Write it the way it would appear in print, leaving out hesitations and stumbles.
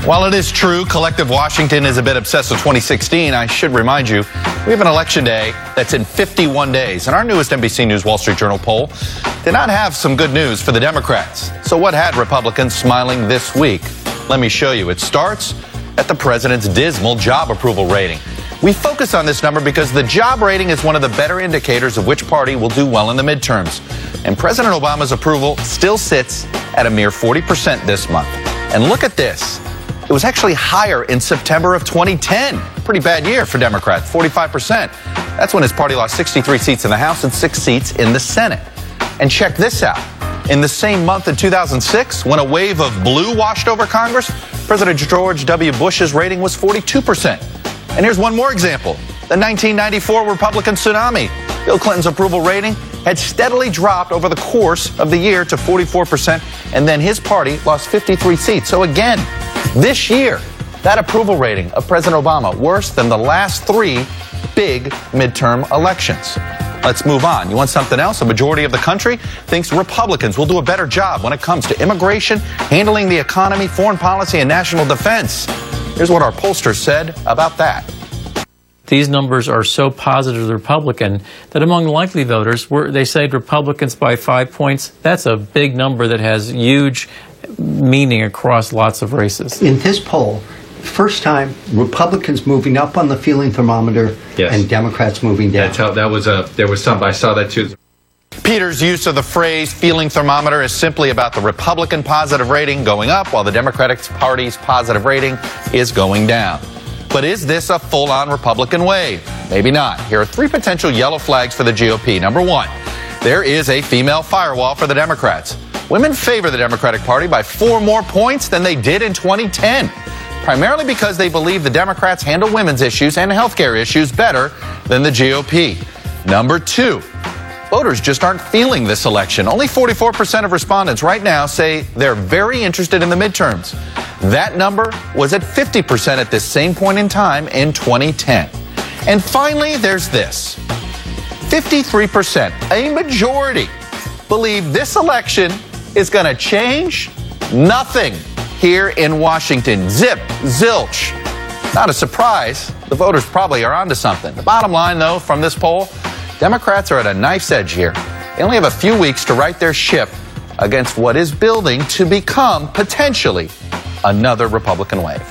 While it is true collective Washington is a bit obsessed with 2016, I should remind you, we have an election day that's in 51 days. And our newest NBC News Wall Street Journal poll did not have some good news for the Democrats. So what had Republicans smiling this week? Let me show you. It starts at the president's dismal job approval rating. We focus on this number because the job rating is one of the better indicators of which party will do well in the midterms. And President Obama's approval still sits at a mere 40% this month. And look at this. It was actually higher in September of 2010. Pretty bad year for Democrats, 45%. That's when his party lost 63 seats in the House and 6 seats in the Senate. And check this out. In the same month in 2006, when a wave of blue washed over Congress, President George W. Bush's rating was 42%. And here's one more example. The 1994 Republican tsunami. Bill Clinton's approval rating had steadily dropped over the course of the year to 44%, and then his party lost 53 seats. So again, this year, that approval rating of President Obama worse than the last 3 big midterm elections. Let's move on. You want something else? A majority of the country thinks Republicans will do a better job when it comes to immigration, handling the economy, foreign policy, and national defense. Here's what our pollsters said about that. These numbers are so positive to the Republican that among likely voters, they say Republicans by 5 points. That's a big number that has huge meaning across lots of races. In this poll, first time Republicans moving up on the feeling thermometer, yes, and Democrats moving down. That's how, there was some, I saw that too. Peter's use of the phrase feeling thermometer is simply about the Republican positive rating going up while the Democratic Party's positive rating is going down. But is this a full-on Republican wave? Maybe not. Here are 3 potential yellow flags for the GOP. Number 1, there is a female firewall for the Democrats. Women favor the Democratic Party by 4 more points than they did in 2010, primarily because they believe the Democrats handle women's issues and healthcare issues better than the GOP. Number 2, voters just aren't feeling this election. Only 44% of respondents right now say they're very interested in the midterms. That number was at 50% at this same point in time in 2010. And finally, there's this. 53%, a majority, believe this election is going to change nothing here in Washington. Zip, zilch. Not a surprise. The voters probably are onto something. The bottom line, though, from this poll, Democrats are at a knife's edge here. They only have a few weeks to right their ship against what is building to become, potentially, another Republican wave.